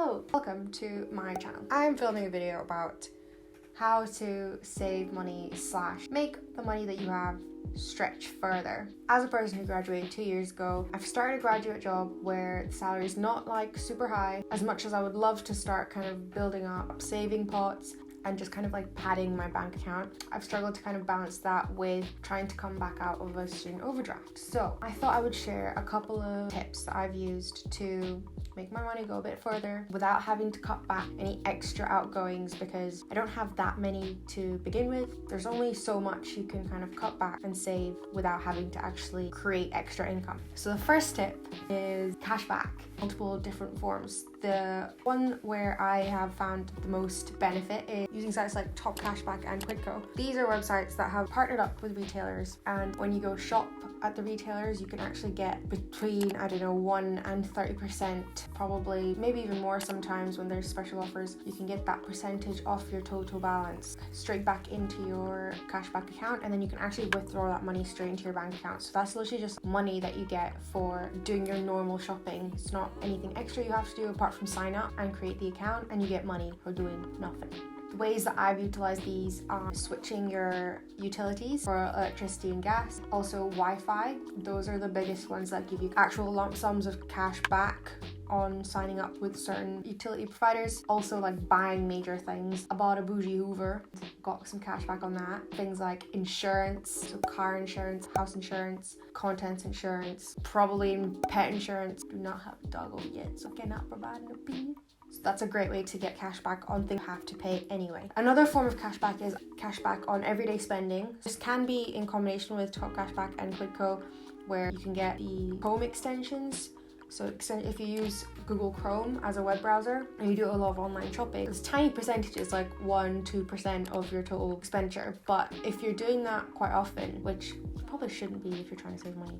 Hello, welcome to my channel. I'm filming a video about how to save money / make the money that you have stretch further. As a person who graduated 2 years ago, I've started a graduate job where the salary is not like super high. As much as I would love to start kind of building up saving pots and just kind of like padding my bank account, I've struggled to kind of balance that with trying to come back out of a student overdraft. So I thought I would share a couple of tips that I've used to make my money go a bit further without having to cut back any extra outgoings, because I don't have that many to begin with. There's only so much you can kind of cut back and save without having to actually create extra income. So the first tip is cashback, multiple different forms. The one where I have found the most benefit is using sites like Top Cashback and Quidco. These are websites that have partnered up with retailers, and when you go shop at the retailers, you can actually get between, 1 and 30%, probably maybe even more sometimes when there's special offers. You can get that percentage off your total balance straight back into your cashback account, and then you can actually withdraw that money straight into your bank account. So that's literally just money that you get for doing your normal shopping. It's not anything extra you have to do apart from sign up and create the account, and you get money for doing nothing. The ways that I've utilized these are switching your utilities for electricity and gas, also Wi-Fi. Those are the biggest ones that give you actual lump sums of cash back on signing up with certain utility providers. Also like buying major things. I bought a bougie Hoover, got some cash back on that. Things like insurance, so car insurance, house insurance, contents insurance, probably pet insurance. Do not have a doggo yet, so cannot provide an opinion. So that's a great way to get cash back on things you have to pay anyway. Another form of cashback is cashback on everyday spending. This can be in combination with Top Cashback and Quidco, where you can get the Chrome extensions. So if you use Google Chrome as a web browser and you do a lot of online shopping, it's tiny percentages, like 1-2% of your total expenditure. But if you're doing that quite often, which you probably shouldn't be if you're trying to save money,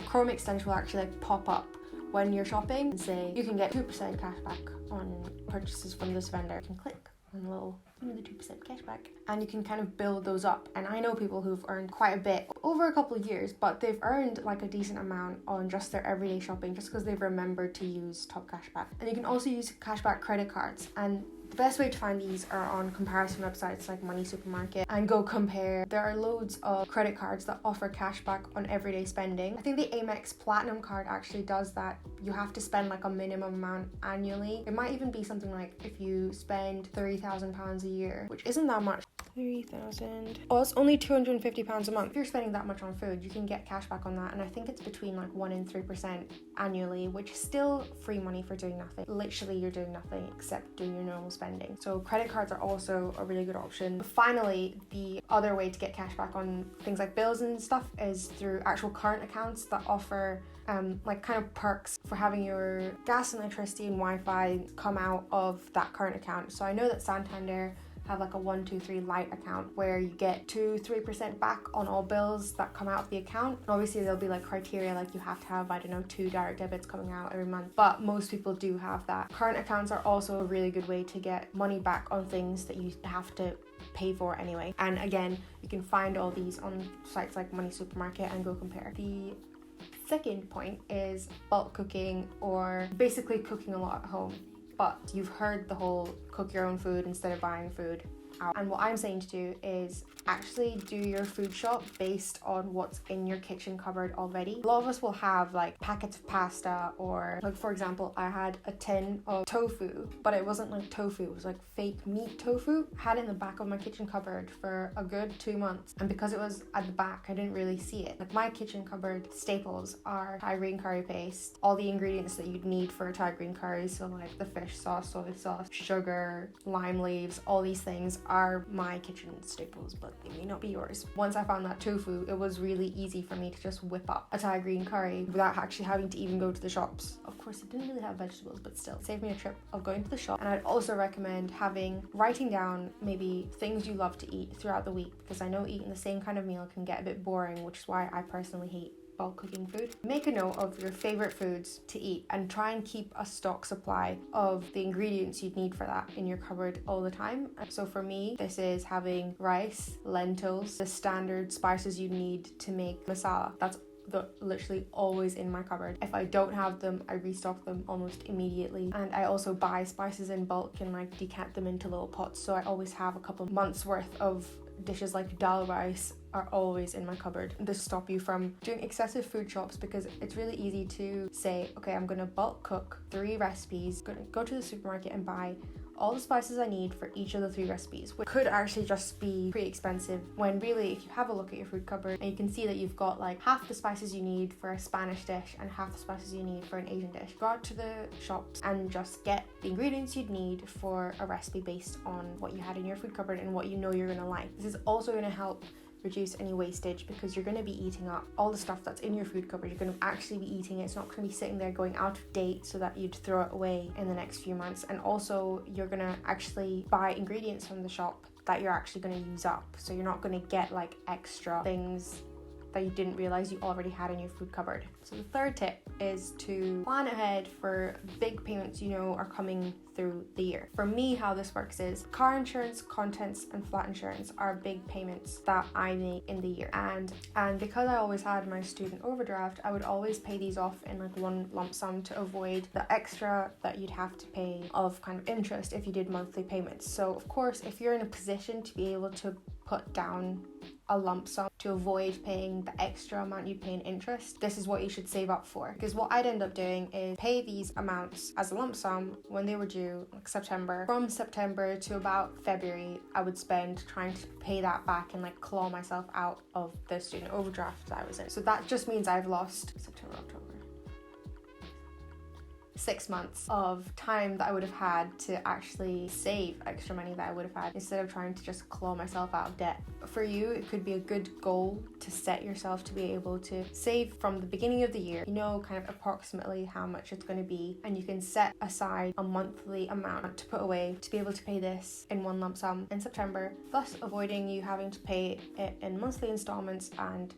Chrome extension will actually like pop up when you're shopping and say you can get 2% cashback on purchases from this vendor. You can click on the little, the 2% cashback, and you can kind of build those up. And I know people who've earned quite a bit over a couple of years, but they've earned like a decent amount on just their everyday shopping just because they've remembered to use Top Cashback. And you can also use cashback credit cards, and the best way to find these are on comparison websites like Money Supermarket and Go Compare. There are loads of credit cards that offer cashback on everyday spending. I think the Amex Platinum card actually does that. You have to spend like a minimum amount annually. It might even be something like if you spend £30,000 a year, which isn't that much. 3,000. Oh, it's only £250 a month. If you're spending that much on food, you can get cashback on that, and I think it's between like 1 and 3% annually, which is still free money for doing nothing. Literally, you're doing nothing except doing your normal spending. So credit cards are also a really good option. Finally, the other way to get cashback on things like bills and stuff is through actual current accounts that offer like kind of perks for having your gas and electricity and Wi-Fi come out of that current account. So I know that Santander have like a 123 Lite account where you get 2-3% back on all bills that come out of the account. And obviously there'll be like criteria, like you have to have 2 direct debits coming out every month, but most people do have that. Current accounts are also a really good way to get money back on things that you have to pay for anyway. And again, you can find all these on sites like Money Supermarket and Go Compare. The second point is bulk cooking, or basically cooking a lot at home. But you've heard the whole cook your own food instead of buying food out. And what I'm saying to do is actually do your food shop based on what's in your kitchen cupboard already. A lot of us will have like packets of pasta, or like for example, I had a tin of tofu, but it wasn't like tofu, it was like fake meat tofu. I had it in the back of my kitchen cupboard for a good 2 months, and because it was at the back, I didn't really see it. Like my kitchen cupboard staples are Thai green curry paste, all the ingredients that you'd need for Thai green curry, so like the fish sauce, soy sauce, sugar, lime leaves, all these things are my kitchen staples, but they may not be yours. Once I found that tofu, it was really easy for me to just whip up a Thai green curry without actually having to even go to the shops. Of course, it didn't really have vegetables, but still, it saved me a trip of going to the shop. And I'd also recommend writing down maybe things you love to eat throughout the week, because I know eating the same kind of meal can get a bit boring, which is why I personally hate bulk cooking food. Make a note of your favorite foods to eat and try and keep a stock supply of the ingredients you'd need for that in your cupboard all the time. So for me, this is having rice, lentils, the standard spices you need to make masala. That's They're literally always in my cupboard. If I don't have them, I restock them almost immediately. And I also buy spices in bulk and like decant them into little pots, so I always have a couple months worth of dishes like dal rice are always in my cupboard. This stop you from doing excessive food shops, because it's really easy to say, okay, I'm gonna bulk cook 3 recipes, gonna go to the supermarket and buy all the spices I need for each of the 3 recipes, which could actually just be pretty expensive, when really if you have a look at your food cupboard and you can see that you've got like half the spices you need for a Spanish dish and half the spices you need for an Asian dish. Go out to the shops and just get the ingredients you'd need for a recipe based on what you had in your food cupboard and what you know you're gonna like. This is also gonna help reduce any wastage, because you're going to be eating up all the stuff that's in your food cupboard. You're going to actually be eating it. It's not going to be sitting there going out of date so that you'd throw it away in the next few months. And also you're going to actually buy ingredients from the shop that you're actually going to use up, so you're not going to get like extra things that you didn't realize you already had in your food cupboard. So the third tip is to plan ahead for big payments you know are coming through the year. For me, how this works is car insurance, contents, and flat insurance are big payments that I make in the year. And because I always had my student overdraft, I would always pay these off in like one lump sum to avoid the extra that you'd have to pay of kind of interest if you did monthly payments. So of course, if you're in a position to be able to put down a lump sum to avoid paying the extra amount you pay in interest, this is what you should save up for. Because what I'd end up doing is pay these amounts as a lump sum when they were due, like September. From September to about February, I would spend trying to pay that back and like claw myself out of the student overdraft that I was in. So that just means I've lost September, October, 6 months of time that I would have had to actually save extra money that I would have had, instead of trying to just claw myself out of debt. For you, it could be a good goal to set yourself to be able to save from the beginning of the year. You know kind of approximately how much it's going to be, and you can set aside a monthly amount to put away to be able to pay this in one lump sum in September, thus avoiding you having to pay it in monthly installments and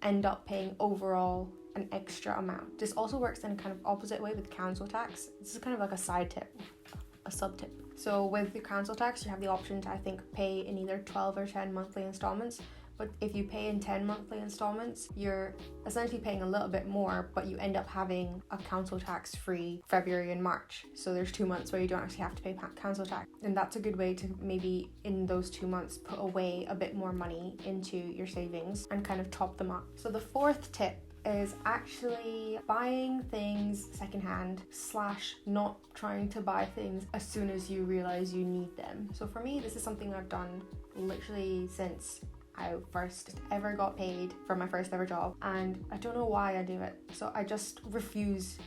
end up paying overall an extra amount. This also works in a kind of opposite way with council tax. This is kind of like a side tip, a sub tip. So with the council tax, you have the option to, I think, pay in either 12 or 10 monthly installments. But if you pay in 10 monthly installments, you're essentially paying a little bit more, but you end up having a council tax free February and March. So there's 2 months where you don't actually have to pay council tax. And that's a good way to maybe in those 2 months put away a bit more money into your savings and kind of top them up. So the fourth tip is actually buying things secondhand / not trying to buy things as soon as you realize you need them. So for me, this is something I've done literally since I first ever got paid for my first ever job, and I don't know why I do it. So I just refuse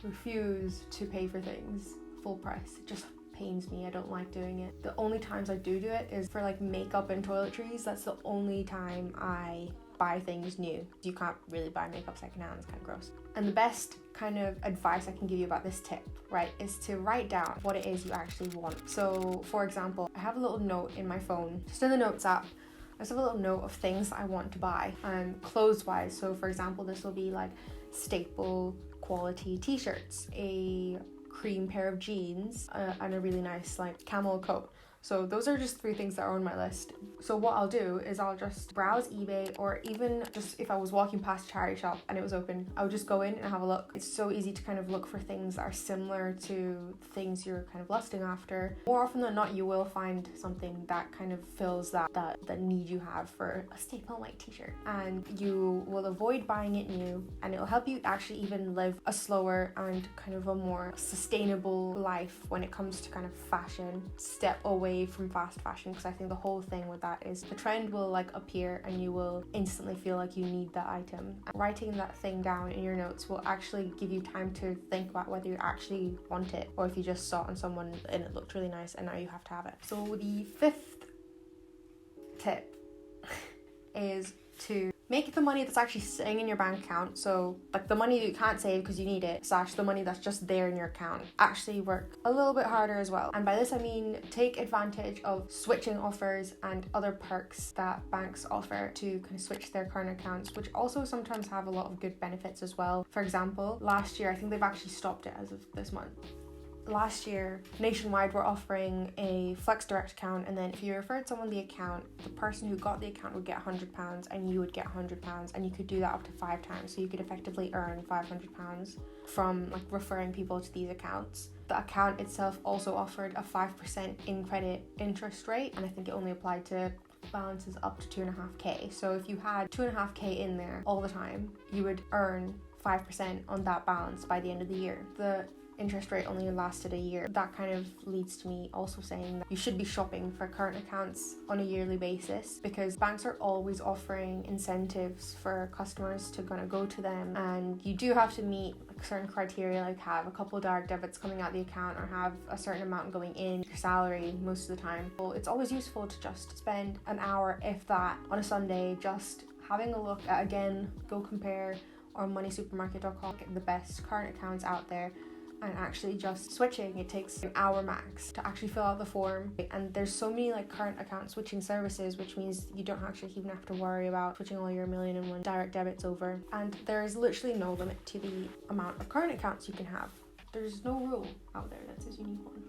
to pay for things full price. It just pains me. I don't like doing it. The only times I do it is for like makeup and toiletries. That's the only time I buy things new. You can't really buy makeup secondhand, it's kind of gross. And the best kind of advice I can give you about this tip, right, is to write down what it is you actually want. So for example, I have a little note in my phone, just in the notes app. I just have a little note of things I want to buy, clothes wise. So for example, this will be like staple quality t-shirts, a cream pair of jeans, and a really nice like camel coat. So those are just 3 things that are on my list. So what I'll do is I'll just browse eBay, or even just if I was walking past a charity shop and it was open, I would just go in and have a look. It's so easy to kind of look for things that are similar to things you're kind of lusting after. More often than not, you will find something that kind of fills that need you have for a staple white t-shirt, and you will avoid buying it new, and it'll help you actually even live a slower and kind of a more sustainable life when it comes to kind of fashion. Step away from fast fashion, because I think the whole thing with that is the trend will like appear and you will instantly feel like you need that item. And writing that thing down in your notes will actually give you time to think about whether you actually want it, or if you just saw it on someone and it looked really nice and now you have to have it. So the 5th tip is to make the money that's actually sitting in your bank account, so like the money that you can't save because you need it, / the money that's just there in your account, actually work a little bit harder as well. And by this I mean take advantage of switching offers and other perks that banks offer to kind of switch their current accounts, which also sometimes have a lot of good benefits as well. For example, last year, I think they've actually stopped it as of this month, last year, Nationwide were offering a Flex Direct account, and then if you referred someone the account, the person who got the account would get £100 and you would get £100, and you could do that up to 5 times. So you could effectively earn £500 from like referring people to these accounts. The account itself also offered a 5% in credit interest rate, and I think it only applied to balances up to 2.5k. So if you had 2.5k in there all the time, you would earn 5% on that balance by the end of the year. The interest rate only lasted a year. That kind of leads to me also saying that you should be shopping for current accounts on a yearly basis, because banks are always offering incentives for customers to go to them, and you do have to meet like certain criteria, like have a couple of direct debits coming out the account or have a certain amount going in your salary most of the time. So it's always useful to just spend an hour, if that, on a Sunday just having a look at, again, go compare on moneysupermarket.com, get the best current accounts out there, and actually just switching. It takes an hour max to actually fill out the form, and there's so many like current account switching services, which means you don't actually even have to worry about switching all your 1,000,001 direct debits over, and there is literally no limit to the amount of current accounts you can have. There's no rule out there that says you need one.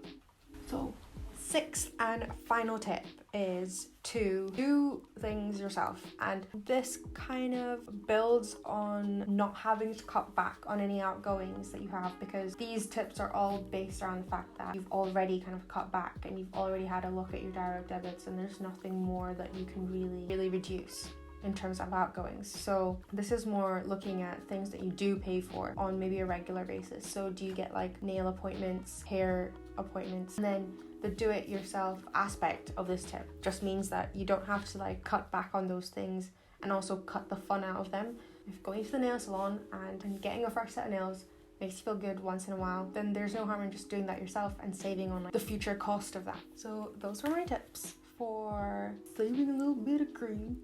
So 6th and final tip is to do things yourself, and this kind of builds on not having to cut back on any outgoings that you have, because these tips are all based around the fact that you've already kind of cut back and you've already had a look at your direct debits, and there's nothing more that you can really reduce in terms of outgoings. So this is more looking at things that you do pay for on maybe a regular basis. So do you get like nail appointments, hair appointments? And then the do-it-yourself aspect of this tip just means that you don't have to like cut back on those things and also cut the fun out of them. If going to the nail salon and getting a fresh set of nails makes you feel good once in a while, then there's no harm in just doing that yourself and saving on like the future cost of that. So those were my tips for saving a little bit of cream.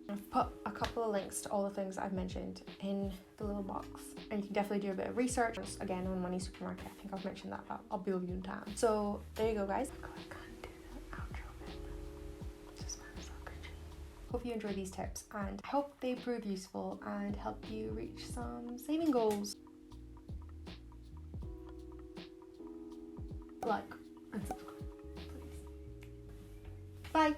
I've put a couple of links to all the things I've mentioned in the little box, and you can definitely do a bit of research. Again, on Money Supermarket, I think I've mentioned that, but I'll be with you in time. So there you go, guys. I can't do the outro bit. Just so cringy. Hope you enjoy these tips, and I hope they prove useful and help you reach some saving goals. Like and subscribe, please. Bye.